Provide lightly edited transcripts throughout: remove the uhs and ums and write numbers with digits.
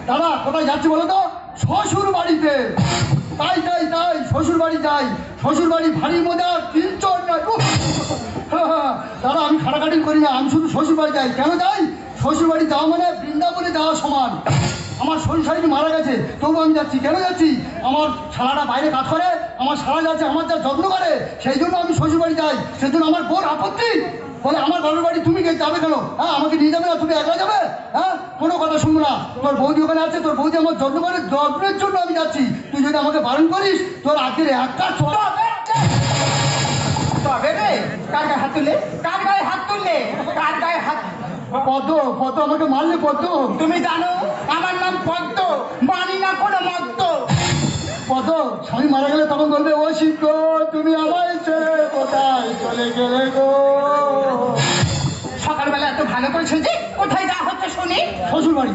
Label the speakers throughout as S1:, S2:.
S1: দাদা কোথায় যাচ্ছি বলো তো? শ্বশুর বাড়িতে। তাই তাই তাই শ্বশুর বাড়ি যাই। শ্বশুর বাড়ি ভারী মজা, কিঞ্চন না। দাদা আমি খাটাখাটি করি না, আমি শুধু শ্বশুর বাড়ি যাই। কেন যাই? শ্বশুর বাড়ি যাওয়া মানে বৃন্দাবনে যাওয়া সমান। আমার শ্বশুর শাশুড়ি মারা গেছে, তবু আমি যাচ্ছি। কেন যাচ্ছি? আমার শালাটা বাইরে কাজ করে, আমার শালা যাচ্ছে আমার যা যত্ন করে, সেই জন্য আমি শ্বশুর বাড়ি যাই। সেই জন্য আমার বোন আপত্তি বলে, আমার বাবার বাড়ি তুমি যাবে কেন? হ্যাঁ, আমাকে নিয়ে যাবে না? তুমি একলা যাবে? হ্যাঁ, কোনো কথা শুনবো না। তোর বৌদি ওখানে আছে, তোর বৌদি আমার যত্ন করে, যত্নের জন্য আমি যাচ্ছি। তুই যদি আমাকে বারণ করিস, তোর আজকের একটা
S2: তবে রে, কার গায়ে হাত তুললে? কার গায়ে হাত তুললে? কার গায়ে হাত?
S1: পদ্ম, পদ্ম আমাকে মারলে পদ্ম।
S2: তুমি জানো আমার নাম পদ্ম, মানি না কোনো মদ্য।
S1: পদ্ম স্বামী মারা গেলে তখন বলবে, ও শিখ তুমি আমায় ছেড়ে কোথায় চলে গেলে গো?
S2: সকালবেলা এত ভালো করে সেজে কোথায় যাওয়া হচ্ছে শুনি?
S1: শ্বশুর বাড়ি।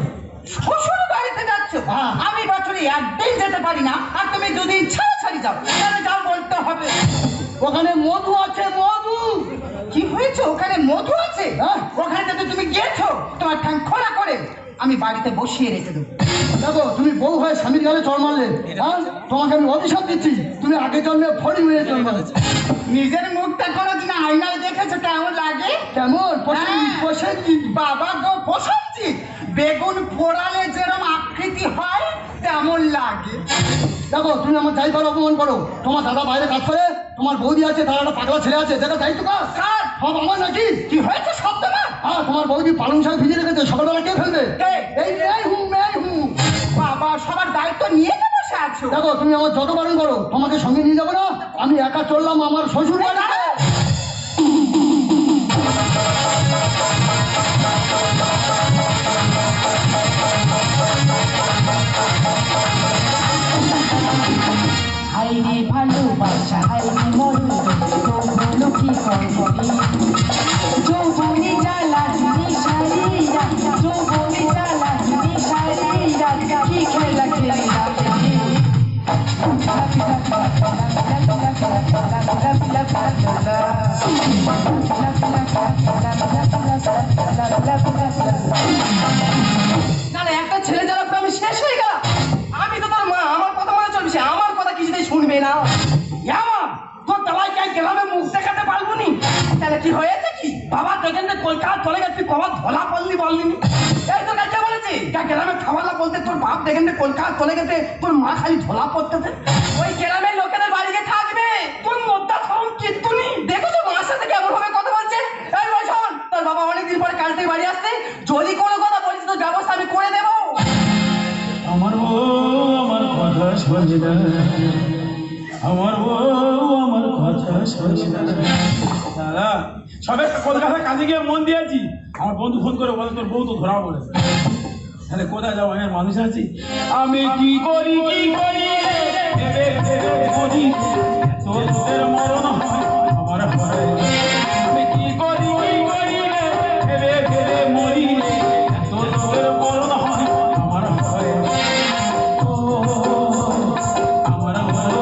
S2: শ্বশুর বাড়িতে যাচ্ছ?
S1: হ্যাঁ।
S2: আমি বছরে একদিন যেতে পারি না, আর তুমি দুদিন ছাড়াছাড়ি যাও। কেন যাও বলতে হবে?
S1: ওখানে মধু আছে, মধু।
S2: কি হয়েছে? ওখানে মধু আছে?
S1: হ্যাঁ।
S2: ওখানে যাতে তুমি গেছো, তোমার ঠ্যাং খোলা করে আমি বাড়িতে বসিয়ে রেখে দেবো।
S1: দেখো তুমি বউ হয়ে স্বামীর গালে চড় মারলে, হ্যাঁ? তোমাকে আমি অভিশাপ দিচ্ছি, তুমি আগে জন্মে ফড়ি মেরে জন্মালে।
S2: নিজের মুখটা কোনোদিন আয়নায় দেখেছো কেমন লাগে?
S1: কেমন
S2: হ্যাঁ।
S1: প্রসেনজিৎ?
S2: বাবা গো প্রসেনজিৎ, বেগুন পোড়ালে যেরকম আকৃতি হয় তেমন লাগে।
S1: দেখো তুমি আমার যাই করো অপমান করো, তোমার দাদা বাইরে কাজ করে, তোমার বৌদি আছে, তার একটা পাগলা ছেলে আছে, যেটা দায়িত্ব কাজ
S2: কার?
S1: সব আমার নাকি?
S2: কি হয়েছে শব্দ না?
S1: হ্যাঁ, তোমার বৌদি পালং শাক ভিজে রেখেছে, সকালবেলা কে ফেলবে?
S2: কে?
S1: এই এই হুম এই হুম।
S2: বাবা সবার দায়িত্ব নিয়ে তো বসে আছো।
S1: দেখো তুমি আমার যত বারণ করো, তোমাকে সঙ্গে নিয়ে যাবো না। আমি একা চললাম আমার শ্বশুর বাড়িতে।
S3: হাইরে ভালোবাসা, হাইরে মরু যৌবন কি করবি? যৌবনে জ্বালা সারিরা, যৌবনে জ্বালা সারিরা, কি খেলা খেলিলা
S2: না না, একটা ছেলে যারা আমি শেষ হয়ে গেল। আমি তো তোর মা, আমার কথা মনে চলবে, আমার কথা কিছুতেই শুনবে না। তোর দালাই কে গেলামে মুখ দেখাতে পারবো নি? তাহলে কি হয়েছে কি? বাবা দেখেন যে কলকাতা চলে গেছে, কবা ধলা পড়লি বললি? এই তো কাকে বলেছে গেলামে খাওয়ালা বলতে? তোর বাপ দেখেন যে কলকাতা চলে গেছে, তোর মা খালি ধলা পড়তেছে। ওই গ্রামের লোকেদের বাড়িতে থাকবে, তোর মোদ্দা ধরুন কিন্তু নি। দেখেছো মার সাথে কেমন ভাবে কথা বলছে? এই বছর তোর বাবা অনেকদিন পরে কাজ থেকে বাড়ি আসছে, যদি কোনো কথা বলিস তোর ব্যবস্থা আমি করে দেবো।
S4: আমার বউ আমার কথা শোনে না, আমার বউ আমার কথা শোনে না। দাদা সবে কলকাতায় কাজে গিয়ে মন দিয়েছি, আমার বন্ধু ফোন করে বলে তোর বউ তো ধরা পড়েছে। তাহলে কোথায় যাবো? আমি মানুষ আছি, আমি কি করি কি করি ভেবে ভেবে মরি, তোদের মরণ হয় আমার হয়। আমি কি করি কি করি ভেবে ভেবে মরি, তোদের মরণ হয় আমার হয়। ও আমার বউ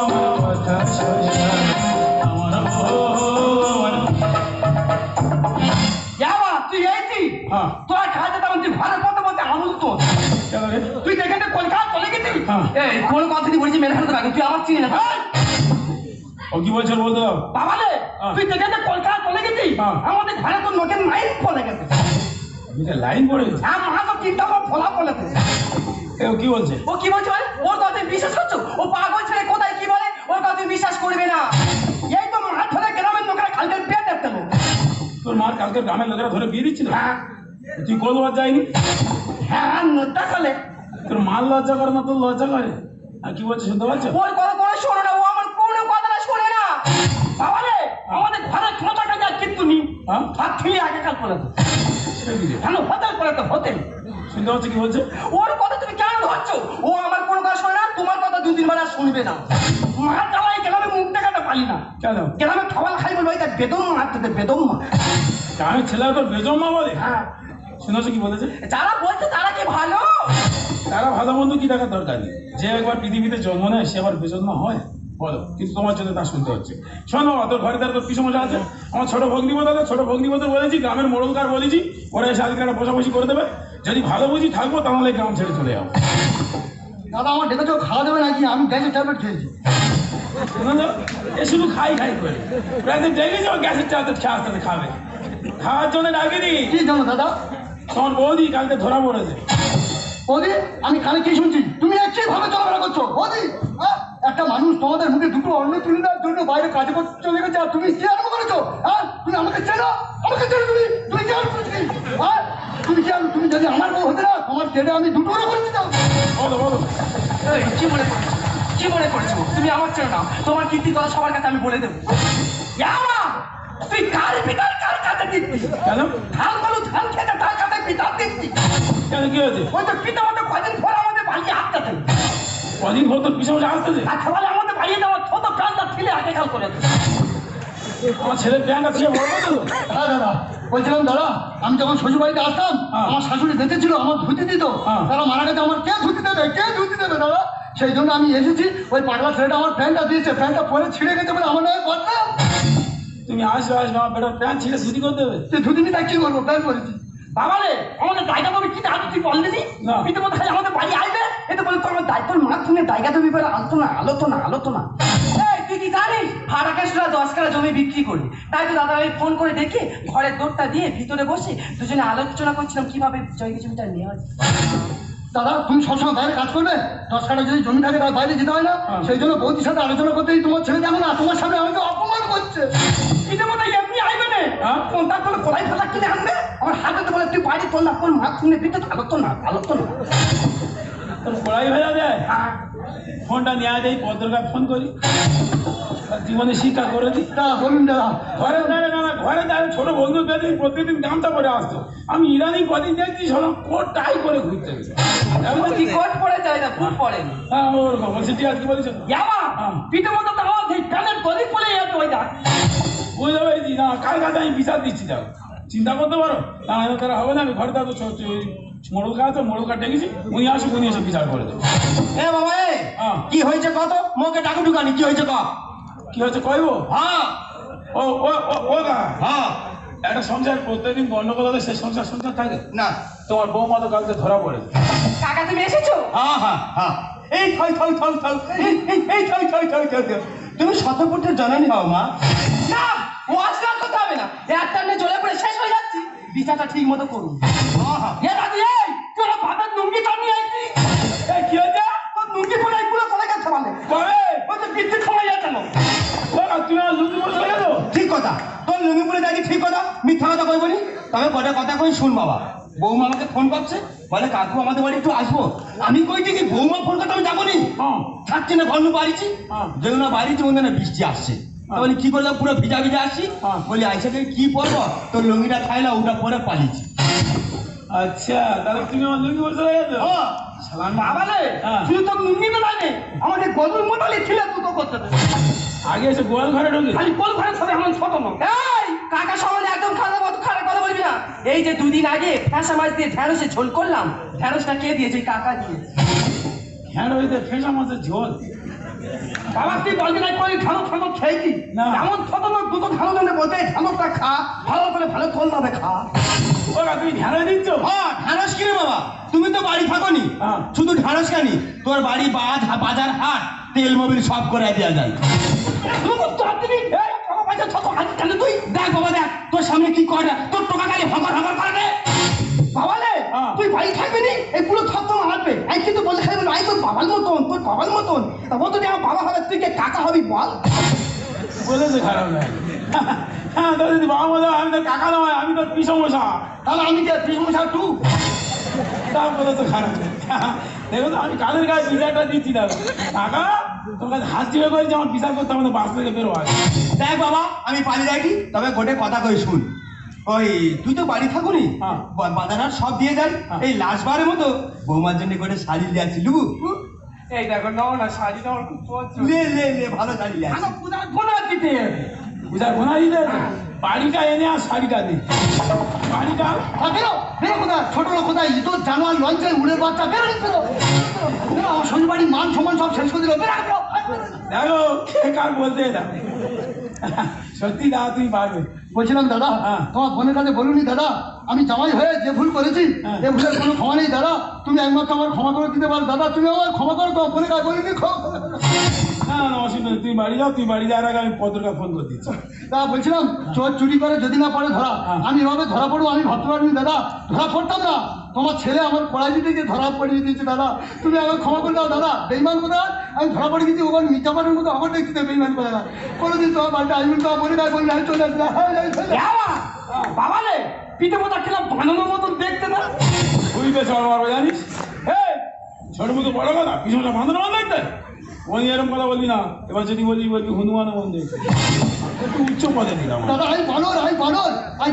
S4: আমার কথা শোনে না, আমার বউ আমার।
S2: তুই এইছি
S4: হ্যাঁ।
S2: তোরা কাজে তখন তুই ভালো কথা বলতে আমল তো
S4: কেন রে?
S2: তুই দেখে কলকাতা চলে গেছিস।
S4: হ্যাঁ।
S2: এই কোন কথা তুই বলছিস মেরে ফেলতে পারবি? তুই আমার চিনি না।
S4: ও কি বলছো বলতো?
S2: বাবা রে,
S4: হ্যাঁ।
S2: তুই দেখে কলকাতা চলে গেছিস,
S4: হ্যাঁ।
S2: আমাদের ঘরে তোর নতুন মাইন্ড পড়ে গেছে।
S4: লাইন পড়ে গেছে?
S2: আমার তো চিন্তা আমার ফলা পড়েছে।
S4: ও কি বলছে?
S2: ও কি বলছে? ওর কথা তুই বিশ্বাস করছো? ও পাগল ছেলে কোথায় কি বলে, ওর কথা তুই বিশ্বাস করবে না। এই তো মাঠ ধরে গ্রামের লোকেরা কালকে পেয়ে দেখতে লোক।
S4: তোর মার কালকে গ্রামের লোকেরা ধরে বিয়ে দিচ্ছিল?
S2: হ্যাঁ
S4: তুই কোনোবার যায়নি?
S2: হ্যাঁ, নোটা কলে
S4: তোর মার লজ্জা করে না, তোর লজ্জা করে? আর কি বলছে শুনতে পাচ্ছ?
S2: ওর কথা কোনো শোনে না, ও আমার কোনো কথাটা শোনে না। বাবা রে, আমাদের ঘরে ছোট টাকা কিন্তু নি
S4: হ্যাঁ?
S2: হাত থেকে আগে কাল করে দেবো।
S4: সেটা কি রে?
S2: কেন হোটেল করে তো হোটেল?
S4: শুনতে পাচ্ছি কি বলছে?
S2: ওর কথা তুমি কেন ধরছো? ও আমার কোনো কথা শোনে না, তোমার কথা 2-3 আর শুনবে না। মা জ্বালায় গ্রামে মুখ দেখাতে পারি না।
S4: কেন?
S2: গ্রামে খাবার খাই বলবো এটা বেদম মারতে বেদম মা।
S4: আমি ছেলে তোর বেজম্মা বলে?
S2: হ্যাঁ,
S4: শুনেছো কি বলেছে?
S2: যারা বলছে তারা কি ভালো?
S4: তারা ভালো মন্দ কি দেখার দরকার নেই, যে একবার পৃথিবীতে জন্ম নেয় সে আবার বেজন্মা হয়? বলো, কিন্তু তোমার জন্য তা শুনতে হচ্ছে। শোনো, তোর ঘরে তার তোর কি সমস্যা আছে? আমার ছোট ভগ্নিপদ আছে, ছোট ভগ্নিপদ বলেছি, গ্রামের মোড়লকার বলেছি, ওরা এসে আজকে একটা বসাবসি করে দেবে। যদি ভালো বুঝি থাকবো, তাহলে গ্রাম ছেড়ে চলে যাবো।
S1: দাদা আমার ডেকেছো খাওয়া দেবে নাকি? আমি গ্যাসের ট্যাবলেট খেয়েছি।
S4: শুনো, এ শুধু খাই খাই করে প্রায় দেখেছি ও গ্যাসের ট্যাবলেট খেয়ে আসতে আসতে খাবে। খাওয়ার জন্য ডাকিনি।
S1: কি জানো দাদা?
S4: তোমার বৌদি কালকে ধরা পড়েছে।
S1: বৌদি, আমি কানে কি শুনছি? তুমি একই ভাবে চলাফেরা করছো বৌদি। হ্যাঁ? একটা মানুষ তোমাদের মুখে দুটো অন্ন তুলে দেওয়ার জন্য বাইরে কাজে করতে চলে গেছে, আর তুমি কি আরম্ভ করেছো? হ্যাঁ, তুমি আমাকে চেনো? আমাকে চেনো তুমি? তুমি কি আরম্ভ করেছি? হ্যাঁ, তুমি যদি আমার বউ হতে না, তোমার ছেলে আমি দুটো করে দিতাম।
S4: বলো বলো।
S2: এই, কি মনে করছো? কি মনে করছো? তুমি আমার চেনো না, তোমার কীর্তি কথা সবার কাছে আমি বলে দেবো। ইয়ামা, তুই কার পিতার কার কাছে দিচ্ছি?
S4: কেন?
S2: ধান বলো ধান খেতে তার কাছে পিতার দিচ্ছি।
S4: কেন কি হয়েছে?
S2: ওই তো পিতা আমাদের কদিন পর আমাদের বাড়িয়ে আসতেছে।
S4: কদিন ভর তোর পিছনে আসতেছে?
S2: আর খাবারে আমাদের বাড়িয়ে দেওয়া ছোট প্রাণটা ছিলে আগে কাল করে দেবে।
S4: আমার ছেলের প্যান্টটা ছিল বড় তো।
S1: হ্যাঁ দাদা, বলছিলাম দাদা, আমি যখন শ্বশুর বাড়িতে আসতাম,
S4: হ্যাঁ।
S1: আমার শাশুড়ি বেঁচে ছিল, আমার ধুতি দিত।
S4: হ্যাঁ।
S1: তারা মারা গেছে, আমার কে ধুতি দেবে? কে ধুতি দেবে দাদা? সেই জন্য আমি এসেছি। ওই পাগলা ছেলেটা আমার প্যান্টটা দিয়েছে, প্যান্টটা পরে ছিঁড়ে গেছে বলে আমার নয় বদনাম।
S4: তুমি আসবে আমার বেটার প্যান্ট ছিঁড়ে ধুতি করে দেবে?
S1: তুই ধুতি নিয়ে কি করবো? প্যান্ট পরেছি।
S2: বাবা রে, আমাদের জায়গা তুমি কি দাঁড়াতে তুই বললি?
S4: না।
S2: পিতা মতো খালি আমাদের বাড়ি আসবে, এটা বলে তো আমার দায়িত্ব মা তুমি জায়গা তুমি বলে আলোচনা। এই, তুই কি জানিস ভাড়া কেসরা 10 কাঠা জমি বিক্রি করলি? তাই তো দাদা আমি ফোন করে দেখি ঘরের দোরটা দিয়ে ভিতরে বসে দুজনে আলোচনা করছিলাম কিভাবে জমি জমিটা নেওয়া যায়।
S1: দাদা, তুমি সবসময় বাইরে কাজ করবে? 10 কাঠা যদি জমি থাকে তার বাইরে যেতে হয় না?
S4: হ্যাঁ।
S1: সেই জন্য বৌদির সাথে আলোচনা করতেই তোমার ছেলে দেখো না, তোমার সামনে আমাকে অপমান করছে।
S2: পিতা মতো এমনি আইবে না,
S4: হ্যাঁ?
S2: কোনটা করে কড়াই ফাটা কিনে আনবে আমার হাতে তো বলে তুই বাড়ি তোর না কোন মা শুনে দিতে আলোচনা।
S4: তোর কড়াই ভেজা দেয়? ফোনটা নিয়ে দেয়, পদ্মকার ফোন করি, তার জীবনে শিক্ষা করে দিই।
S1: দাদা বলুন দাদা।
S4: ঘরে দাঁড়ে ঘরে দাঁড়িয়ে ছোট বন্ধু পেয়ে প্রতিদিন গামছা পরে আসতো। আমি ইরানি কদিন দেখছি সব কোট টাই করে ঘুরতে গেছে।
S2: এমন কি কোট পরে যায় না খুব পরে
S4: হ্যাঁ, ওরকম বলছি। ঠিক আছে, কি বলেছো?
S2: ইয়ামা
S4: হ্যাঁ।
S2: পিতা মতো তো আমার সেই কানের দলি পড়ে যাচ্ছে ওই দেখ।
S4: বুঝতে পেরেছি না, কার কাছে আমি বিচার দিচ্ছি। যাও, চিন্তা করতে পারো না, তারা হবে না। আমি ঘরে থাকবো, মোড়লকা আছে, মোড়লকা ডেকেছি, উনি আসুক, উনি এসে বিচার করে দেবো।
S2: এ বাবা এ
S4: হ্যাঁ।
S2: কি হয়েছে কত মুখে টাকু ঢুকানি কি হয়েছে কত?
S4: কি হচ্ছে কইবো?
S2: হ্যাঁ
S4: ও ও ও ও গা,
S2: হ্যাঁ
S4: একটা সংসার প্রত্যেকদিন গন্ডগোল হলে সেই সংসার থাকে
S2: না
S4: তোমার বৌমা তো কালকে ধরা পড়ে।
S2: কাকা তুমি এসেছো? হ্যাঁ এই থই তুমি শতপুত্রের জননী হও মা। না ও আজকাল করতে হবে না, একটা নিয়ে চলে পড়ে শেষ হয়ে যাচ্ছি। বিচারটা ঠিক মতো করুন। এ দাদি এই তুই আমার ভাতের লুঙ্গি টান নিয়ে আইছি।
S4: এই কি হয়েছে?
S2: তোর লুঙ্গি পরে এইগুলো চলে গেছে মানে
S4: কবে?
S2: ওই তো বিদ্যুৎ সময় যাচ্ছে না।
S4: ও গা, তুমি আমার লুঙ্গি পরে চলে গেলো?
S2: ঠিক কথা, তোর লুঙ্গি পরে যাচ্ছি ঠিক কথা, মিথ্যা কথা কইব নি। তবে কটা কথা কই শুন বাবা। বৌমা আমাকে ফোন করছে, বলে কাকু আমাদের বাড়ি একটু আসবো। আমি কইছি কি বৌমা ফোন করতে আমি যাবো নি।
S4: হ্যাঁ।
S2: থাকছি না ঘর বাড়িছি,
S4: হ্যাঁ।
S2: যেগুলো বাড়িছি মধ্যে না বৃষ্টি আসছে। বলি কি করলাম পুরো ভিজা আসছি।
S4: হ্যাঁ।
S2: বলি আইসা কি পরবো, তোর লুঙ্গিটা খাইলা ওটা পরে পালিয়েছি।
S4: আচ্ছা, তাহলে তুমি আমার লুঙ্গি পরে চলে গেছো? শালা
S2: বাবা রে
S4: হ্যাঁ।
S2: তুই তো লুঙ্গি তো লাগে আমাদের গরুর মোটালি ছিল দুটো করতে দে।
S4: আগে এসে গোয়াল ঘরে ঢুকে
S2: খালি কোন ঘরে সবে এমন ছোট না। এই কাকা সম্বন্ধে একদম খারাপ কথা বলবি না। এই যে 2 দিন আগে ফ্যাসা মাছ দিয়ে ঢেঁড়সে ঝোল করলাম, ঢেঁড়সটা কে দিয়েছে? কাকা দিয়েছে।
S4: হ্যাঁ, ওই যে ফেসা মাছের ঝোল।
S2: বাবা তুই বলবি না করে ঢেঁড়স খেয়েছি
S4: না।
S2: এমন ছোট লোক দুটো ঢেঁড়স এনে বলতে ঢেঁড়সটা খা ভালো করে ভালো তোল ভাবে খা।
S4: ও গা, তুমি ধ্যান দিচ্ছ?
S2: হ্যাঁ ঢেঁড়স কিনে বাবা, তুমি তো বাড়ি থাকো নি।
S4: হ্যাঁ।
S2: শুধু ঢেঁড়স খানি, তোর বাড়ি বাজার হাট তেল মোবিল সব করে দেওয়া যায়। তুই দেখ বাবা দেখ তোর সামনে কি করে, তোর টোকা গাড়ি হকর করে দে বাবা রে।
S4: হ্যাঁ।
S2: তুই বাড়ি থাকবি নি, এগুলো সব তো মারবে। আমি কিন্তু বলতে খাই আই তোর বাবার মতন, তোর বাবার মতন। তা বলতো যে আমার বাবা হবে, তুই কে কাকা হবি বল?
S4: বলেছে খারাপ লাগে। হ্যাঁ, তোর যদি বাবা মজা, আমি তোর কাকা নয়, আমি তোর পিসমশা।
S1: তাহলে আমি কি পিসমশা টু?
S4: তা বলেছে খারাপ লাগে। দেখো তো, আমি কাদের গায়ে বিচারটা দিচ্ছি। দেখো কাকা, তোর কাছে হাত চিপে করেছি, আমার বিচার করতে আমাদের বাস থেকে বেরো আগে।
S2: দেখ বাবা আমি পালিয়ে যাইনি, তবে গোটে কথা কই শুন।
S5: ওই তুই তো বাড়ি থাকুনি
S4: হ্যাঁ।
S5: বাজার সব দিয়ে যাই
S4: হ্যাঁ।
S5: এই লাস্টবারের মতো বৌমার জন্য করে শাড়ি লিয়ে আসছি লুবু
S2: এই দেখো নাও না শাড়িটা আমার খুব পছন্দ।
S5: লে লে লে ভালো শাড়ি লিয়ে আসছি
S2: আমার পূজার গোনা দিতে হবে।
S4: বুঝা গোনা দিতে বাড়িটা এনে আর শাড়িটা দে বাড়িটা
S1: বেরো বেরো কোথায় ছোট লোক কোথায় তোর জানোয়ার লঞ্চে উড়ে বাচ্চা বেরো বেরো বেরো আমার শ্বশুর বাড়ি মান সম্মান সব শেষ করে দিল বেরো বেরো
S4: দেখো কে কার বলতে এটা সত্যি দাদা তুমি পারবে
S1: বলছিলাম দাদা
S4: হ্যাঁ।
S1: তোমার বোনের কাছে বলুনি দাদা আমি জামাই হয়ে যে ভুল করেছি
S4: হ্যাঁ।
S1: এ ভুলের কোনো ক্ষমা নেই দাদা তুমি একমাত্র আমার ক্ষমা করে দিতে পারো দাদা তুমি আমার ক্ষমা করো তোমার বোনের কাছে বলিনি
S4: না না অসুবিধা নেই, তুমি বাড়ি যাও, তুমি বাড়ি যাওয়ার আগে আমি পত্রটা ফোন করে দিচ্ছি।
S1: তা বলছিলাম চোর চুরি করে যদি না পড়ে ধরা
S4: হ্যাঁ।
S1: আমি এভাবে ধরা পড়বো আমি ভাবতে পারিনি দাদা ধরা পড়তাম না তোমার ছেলে আমার পড়াই দিতে গিয়ে ধরা পড়িয়ে দিয়েছে দাদা তুমি আমার ক্ষমা করে দাও দাদা বেইমান কোথায় আমি ধরা পড়ে গেছি ওখানে মিথ্যাপানের মতো আমার দেখতে বেইমান করে না কোনোদিন তোমার বাড়িতে আসবেন তোমার মনে কাজ বললে আমি চলে আসলাম
S2: বাবা বাবা রে পিঠে পোতা খেলাম বানানোর মতন দেখতে না।
S4: তুই বেশ বড় বড় জানিস এই ছোট মতো বড় কথা পিছনটা বাঁধানো বাঁধ দেখতে ওই এরকম কথা বলবি না, এবার যদি বলবি হনুমান মন্দির একটু উচ্চ পদে দিলাম।
S1: দাদা আমি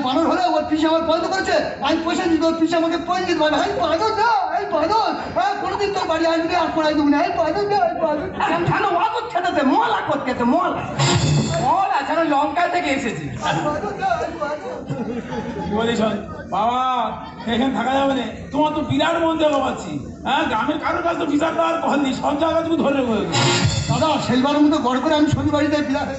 S1: বানর হলে ওর পিসে আমার বন্ধ করেছে আমি পয়সা দিত ওর পিসে আমাকে পয়সা দিতে পারে আমি বানর না আমি বানর হ্যাঁ কোনোদিন তোর বাড়ি আসবি আর পড়াই দেবো না আমি বানর না আমি বানর
S2: কেন ওয়াগত খেতে মলা করতে মলা মলা যেন লঙ্কা থেকে এসেছি।
S4: বলিস বাবা এখানে থাকা যাবে না, তোমার তো বিরাট মন দেখো পাচ্ছি। হ্যাঁ গ্রামের কারোর কাছে তো বিচার দেওয়ার কল নেই, সব জায়গা তুমি ধরে রেখে
S1: দাদা সেইবারের মতো গড় করে আমি শ্বশুর বাড়িতে বিরাট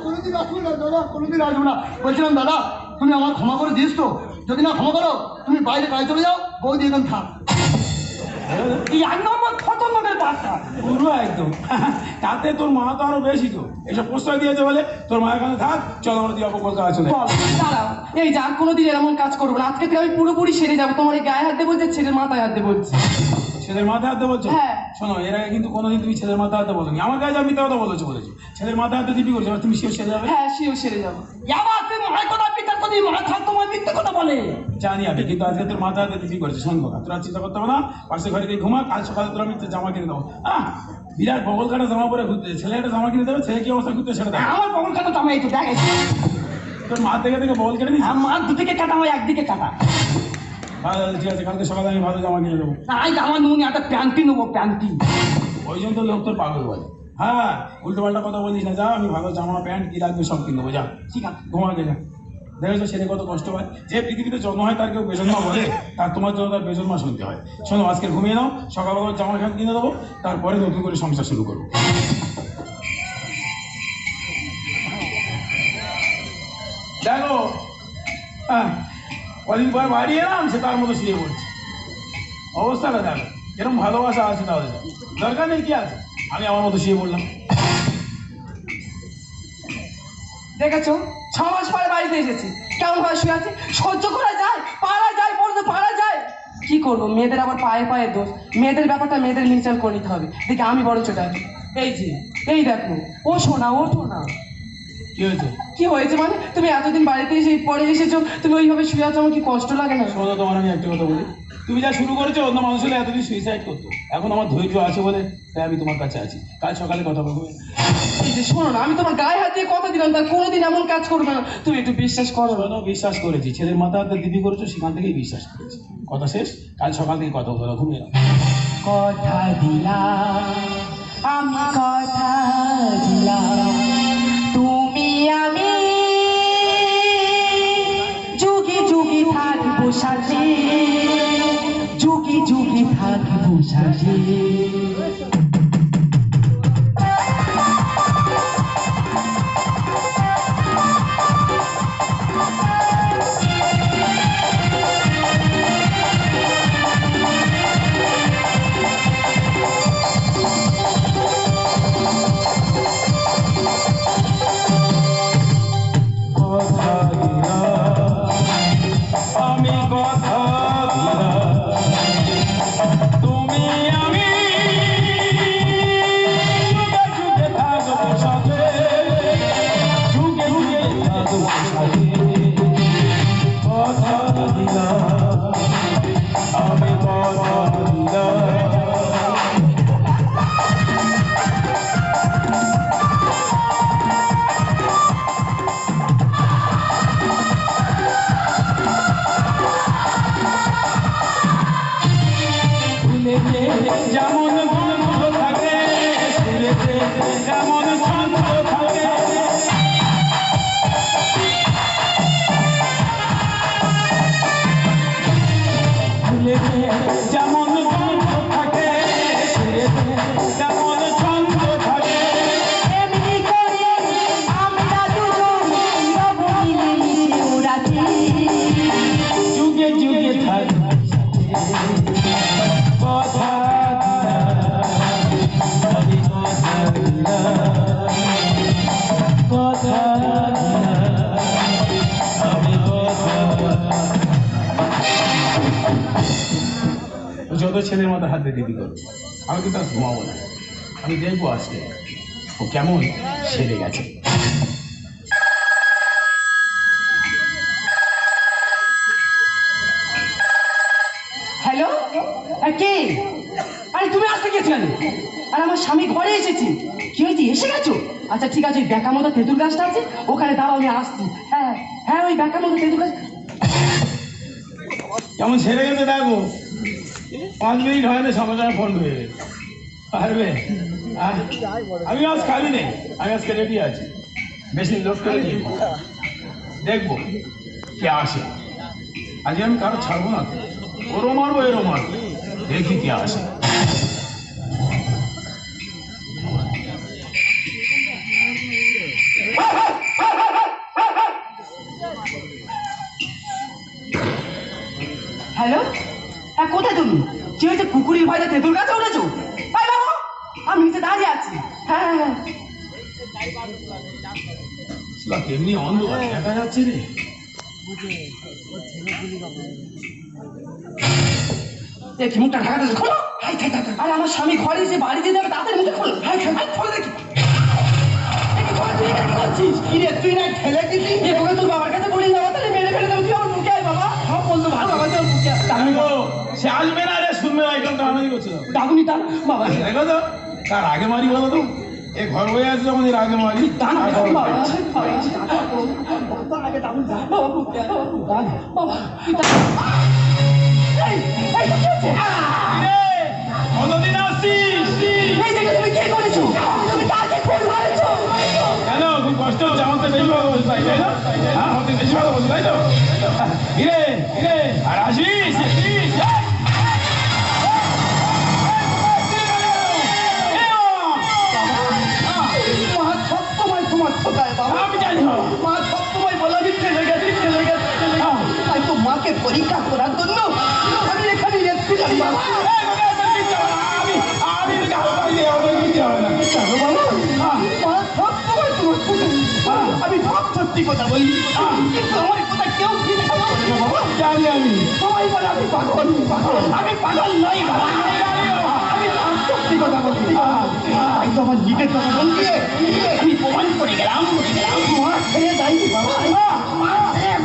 S1: কোনোদিন আসবো না দাদা কোনোদিন আসবো না বলছিলাম দাদা তুমি আমার ক্ষমা করে দিস তো যদি না ক্ষমা করো তুমি বাইরে কাজ চলে যাও বৌদি এখানে থাক
S2: এই এক নম্বর খতমের বাচ্চা
S4: পুরো একদম তাতে তোর মা তো আরো বেশি তো এসব প্রশ্রয় দিয়েছে বলে তোর মায়ের কাছে থাক, চলো আমরা দিয়ে কলকাতা চলে
S3: বল দাঁড়াও এই যে আর কোনোদিন এরকম কাজ করবো না, আজকে থেকে আমি পুরোপুরি সেরে যাবো। তোমার এই গায়ে হাত দিয়ে বলছে, ছেলের মাথায় হাত দিয়ে বলছে।
S4: ছেলের মাথায় হাতে বলছো?
S3: হ্যাঁ।
S4: শোনো এর আগে কিন্তু কোনোদিন তুমি ছেলের মাথায় হাতে বলোনি, আমার কাছে আমি কথা বলেছো ছেলের মাথায় হাতে দিবি করছো, তুমি সেও সেরে যাবে।
S3: হ্যাঁ সেও সেরে যাবো।
S2: আবার তুই মায়ের কথা পিতার কথা মায়ের খাল তোমার মিথ্যে কথা বলে।
S4: জানি আমি, কিন্তু আজকে তোর মাথা হাতে দিবি করেছে। শোন কথা, তোরা চিন্তা করতে হবে না, পাশে ঘরে গিয়ে ঘুমা, কাল সকালে তোর আমি জামা কিনে দেবো। বিরাট বগল কাটা জামা পরে ঘুরতে, ছেলে একটা জামা কিনে দেবে, ছেলে কি অবস্থা ঘুরতে সেটা দেবে।
S2: আমার বগল কাটা জামা এই তো দেখ
S4: তোর মা থেকে বগল কেটে দিস।
S2: আমার দুদিকে কাটা হয় একদিকে কাটা।
S4: ঠিক আছে, কালকে সকালে আমি ভালো জামা কিনে দেবো।
S2: না এই জামা নুনি একটা প্যান্টি নেবো প্যান্টি।
S4: ওই জন্য তো লোক তোর পাগল বলে। হ্যাঁ উল্টো পাল্টা কথা বলিস না, যা আমি ভালো জামা প্যান্ট কি লাগবে সব কিনে দেবো, যা।
S2: ঠিক আছে
S4: ঘুমা গে যা। দেখেছো ছেলে কত কষ্ট পায়, যে পৃথিবীতে জন্ম হয় তার কেউ বেজন্মা বলে, তার তোমার জন্য তার বেজন্মা শুনতে হয়। শোনো আজকে ঘুমিয়ে নাও, সকালবেলা জামা প্যান্ট কিনে দেবো, তারপরে নতুন করে সংসার শুরু করবো। দেখো কদিন পর বাড়ি এলাম, সে তার মতো শুয়ে পড়ছে। অবস্থাটা দেখো এরকম ভালোবাসা আছে তাহলে, দরকার নেই কি আছে, আমি আমার মতো শুয়ে পড়লাম।
S3: দেখেছো 6 মাস পরে বাড়িতে এসেছি, কেমন ভাবে শুয়ে আছি, সহ্য করা যায়? পারা যায় বলতে পারা যায়? কি করবো, মেয়েদের আবার পায়ে পায়ে দোষ, মেয়েদের ব্যাপারটা মেয়েদের নির্চাল করে নিতে হবে। দেখে আমি বড় ছোট আছি। এই যে এই দেখো, ও শোনা ওঠো না।
S4: কি হয়েছে?
S3: কি হয়েছে মানে, তুমি এতদিন বাড়িতে এসে পরে এসেছো, তুমি ওইভাবে শুয়ে আছো, আমার কি কষ্ট লাগে না?
S4: শোনো তোমার আমি একটা কথা বলি, তুমি যা শুরু করেছো অন্য মানুষ হলে এতদিন সুইসাইড করতো, এখন আমার ধৈর্য আছে বলে তাই আমি তোমার কাছে আছি, কাল সকালে কথা বলবো।
S3: এই যে শোনো না, আমি তোমার গায়ে হাত দিয়ে কথা দিলাম, তার কোনোদিন এমন কাজ করবে না, তুমি একটু বিশ্বাস করো।
S4: শোনো বিশ্বাস করেছি, ছেলের মাথা হাতে দিদি করেছো সেখান থেকেই বিশ্বাস করেছি, কথা শেষ, কাল সকাল থেকে কথা বলো, ঘুমিয়ে নাও।
S3: কথা দিলাম আমি, কথা দিলাম তুমি আমি যুগে যুগে থাকবো সাথে, যুগে যুগে থাকবো সাথে।
S4: কথা দিলাম আমি, কথা দিলাম তুমি আমি যত ছেলের মতো হাতে দিদি করো, আমি কিন্তু আর ঘুমাবো না। আমি দেখবো আজকে ও কেমন সেরে গেছে।
S3: হ্যালো, কে? আরে তুমি আসতে গেছো কেন? আর আমার স্বামী ঘরে এসেছি। কি হয়েছে, এসে গেছো? আচ্ছা ঠিক আছে, ওই ব্যাকা মতো তেঁতুল গাছটা আছে ওখানে দাও, আমি আসছি। হ্যাঁ হ্যাঁ, ওই ব্যাকা মতো তেঁতুল গাছ।
S4: কেমন সেরে গেছে দেখো, 5 মিনিট হয় না সঙ্গে সঙ্গে ফোন করে পারবে। আমি আজ খালি নেই, আমি আজকে রেডি আছি, বেশি লোড করে দিই, দেখবো কে আসে। আজকে আমি কারো ছাড়বো না, ওরও মারবো এরও মারবো, দেখি কে আসে।
S3: হ্যালো, হ্যাঁ কোথায় তুমি? কি হয়েছে, কুকুরের ভয়তে তেঁতুল গাছে উঠেছো? ভাই বাবু, আমি নিচে দাঁড়িয়ে আছি। হ্যাঁ হ্যাঁ হ্যাঁ।
S4: কেমনি অন্ধ দেখা যাচ্ছে রে।
S3: দেখি মুখটা ঢাকাতে খোলো। আরে আমার স্বামী ঘরে এসে বাড়ি যেতে হবে, তাড়াতাড়ি মুখটা খোলো। খোলো দেখি। তুই না ঠেলে দিবি, তোকে তোর বাবার কাছে বলি না, তাহলে মেরে ফেলে দেবো। তুই আমার মুখে আয় বাবা, সব বলতো ভালো বাবা, তোর মুখে
S4: সে আসবে না রে, শুনবে না, এটা আমি করছিল
S3: ডাকুনি টান বাবা।
S4: দেখো তো তার আগে মারি বলো তো, এ ঘর বয়ে আছে যখন এর আগে মারি
S3: টান বাবা, আগে ডাকুন বাবা, মুখে বাবা।
S4: কতদিন আসছিস?
S3: এই দেখে তুমি কি করেছো? তুমি কাকে ফোন করেছো?
S4: কেন খুব কষ্ট হচ্ছে? আমার তো বেশি ভালো বলছে তাই তাই না? হ্যাঁ, আমার তো বেশি ভালো বলছে তাই তো? কিরে কিরে আর আসিস?
S3: মা সবসময় তোমার ঠোকায় বাবা।
S4: আমি জানি না।
S3: মা সবসময় বলে আমি ফেলে গেছি। তাই তো মাকে পরীক্ষা করার জন্য আমি এখানে এসেছিলাম বাবা। মা সবসময় তোমার ঠোকায়। আমি সব সত্যি কথা বলি, কিন্তু আমার কথা কেউ চিন্তা করে না বাবা।
S4: জানি আমি।
S3: সবাই বলে আমি পাগল। আমি পাগল নই বাবা, আমি সত্যি কথা বলছি। তাই তো আমার নিজের কথা বল দিয়ে আমি প্রমাণ করে গেলাম। মা ছেড়ে যাইনি বাবা, মা ছেড়ে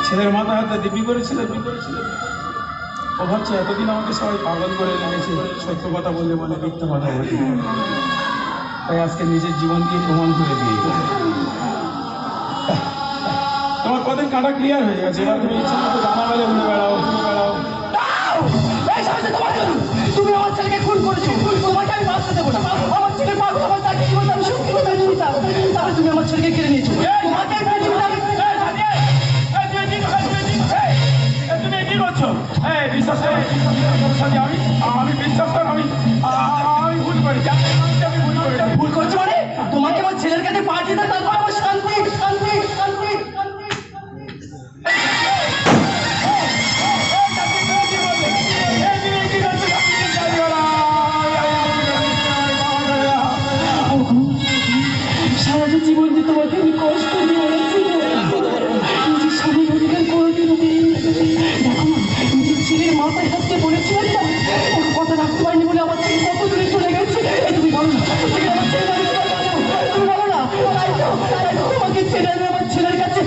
S4: ছেলের মাথা হাতে দিবি করেছিল। ও ভাবছে এতদিন আমাকে সবাই পাগল করে রেখেছে, সত্য কথা বললে বলে মিথ্যা কথা বলে, তাই আজকে নিজের জীবন দিয়ে প্রমাণ করে দিয়ে তোমার কদিন কাটা ক্লিয়ার হয়ে গেছে। এবার তুমি ইচ্ছা মতো জানা বেলে উড়ে বেড়াও।
S3: তুমি আমার ছেলেকে খুন করেছো, তোমাকে আমি বাঁচতে দেবো না। আমার ছেলে পাগল, আমার চাকরি জীবন আমি সত্যি কথা বলি, তাহলে তুমি আমার ছেলেকে কেড়ে নিয়েছো। তোমাকে আমি পৃথিবীতে আমি
S4: তুমি কি করছো? বিশ্বাস করো, আমি বিশ্বাস করো, আমি ভুল করেছি, আমি ভুল করেছি।
S3: ভুল করছো মানে? তোমাকে আমার ছেলের কাছে পাঠিয়ে দাও, তারপর আমার শান্তি শান্তি শান্তি। সারা জীবন যে তোমাকে আমি কষ্ট দিয়ে গেছি, নিজের স্বামীর অধিকার কোনোদিনও দিইনি। দেখো নিজের ছেলের মাথায় হাতে বলেছিলাম না, ওর কথা রাখতে পারিনি বলে আমার ছেলে কত দূরে চলে গেছে। তুমি বলো না, তুমি আমার ছেলে বাড়ি চলে যাও, তুমি বলো না। তাই তো তোমাকে ছেড়ে আমি আমার ছেলের কাছে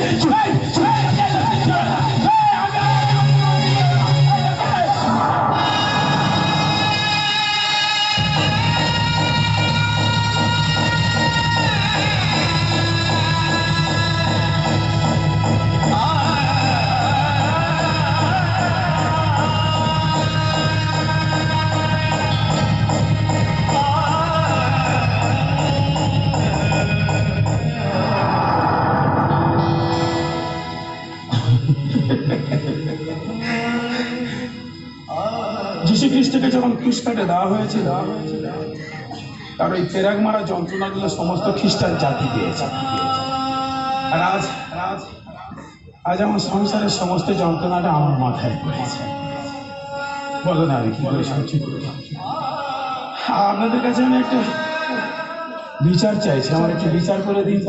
S4: যীশু খ্রিস্টকে যখন ক্রুশ কাটে দেওয়া হয়েছিল, কারণ এই পেরাক মারা যন্ত্রণাগুলো সমস্ত খ্রিস্টান জাতি পেয়েছে। আর আজ আজ আজ আমার সংসারের সমস্ত যন্ত্রণাটা আমার মাথায় পড়েছে। বলো না আমি কি করে সহ্য করি? আপনাদের কাছে আমি একটা বিচার চাইছি, আমার একটু বিচার করে দিন।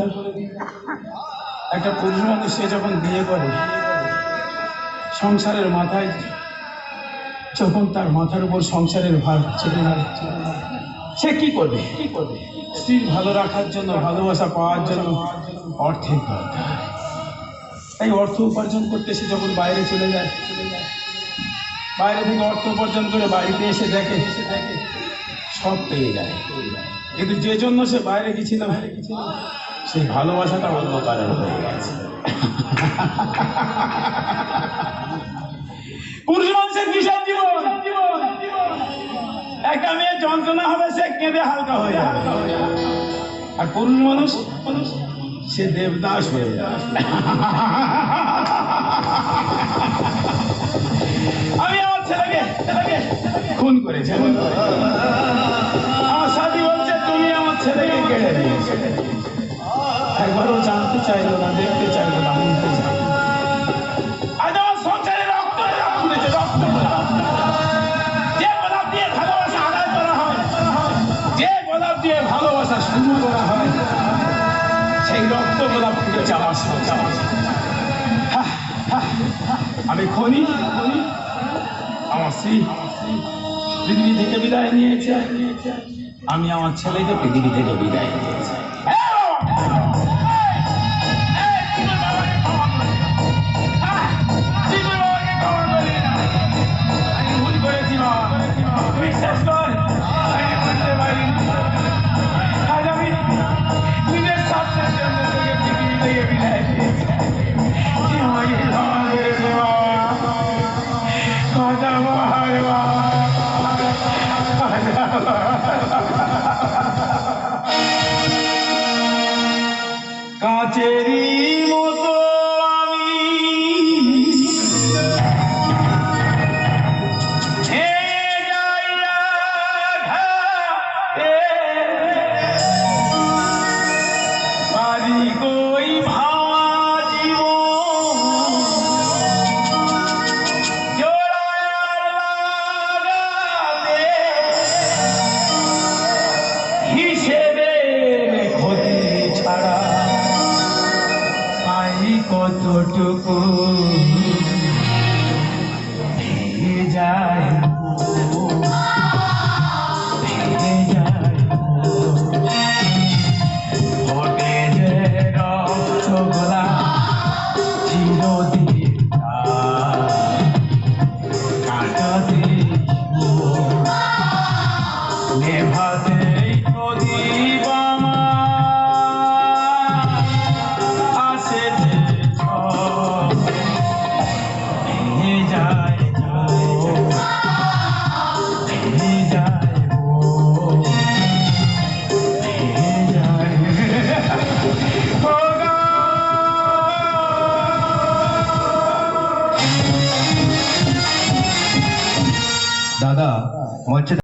S4: একটা পুরুষ মানুষ সে যখন বিয়ে করে, সংসারের মাথায় যখন তার মাথার উপর সংসারের ভার চেপে না, সে কি করবে? স্ত্রীর ভালো রাখার জন্য, ভালোবাসা পাওয়ার জন্য অর্থের দরকার। এই অর্থ উপার্জন করতে সে যখন বাইরে চলে যায়, বাইরে থেকে অর্থ উপার্জন করে বাড়িতে এসে দেখে সব পেয়ে যায়, কিন্তু যে জন্য সে বাইরে গেছিল সেই ভালোবাসাটা অন্য কারণ হয়ে গেছে। পুরুষ মানুষের বিশাল জীবন, একটা মেয়ে যন্ত্রণা হবে সে কেঁদে হালকা হয়ে যাবে, আর পুরুষ মানুষ সে দেবদাস হয়ে যাবে। আমি আমার ছেলেকে খুন করেছি। আমার সাথী বলছে তুমি আমার ছেলেকে কেড়ে নিয়েছো। একবারও জানতে চাইলো না, দেখতে চাইলো না, বুঝতে চাইলো। আজ আমার সংসারে রক্ত খুলেছে, রক্ত। যে গোলাপ দিয়ে ভালোবাসা আদায় করা হয়, যে গোলাপ দিয়ে ভালোবাসা শুরু করা হয়, সেই রক্ত গোলাপ ফুটেছে আমার সংসার। আমি খনি, আমার স্ত্রী পৃথিবী থেকে বিদায় নিয়েছে, আমি আমার ছেলেকে পৃথিবী থেকে বিদায় নিয়েছি। বিশ্বাস কর, আমি বুঝতে পারি আজ আমি নিজের স্বার্থের জন্য তোকে পৃথিবী থেকে বিদায় দিয়েছি। আমাকে ক্ষমা করে দে বাবা, কথা বল বাবা। কাচেরি মতো আমি কতটুকু ভেঙে যায়, ভেঙে যায় ওঠে যে রক্তগোলা চিরদিন কাটাতে নেভাতে প্রদীপ
S5: দাদা, মঞ্চে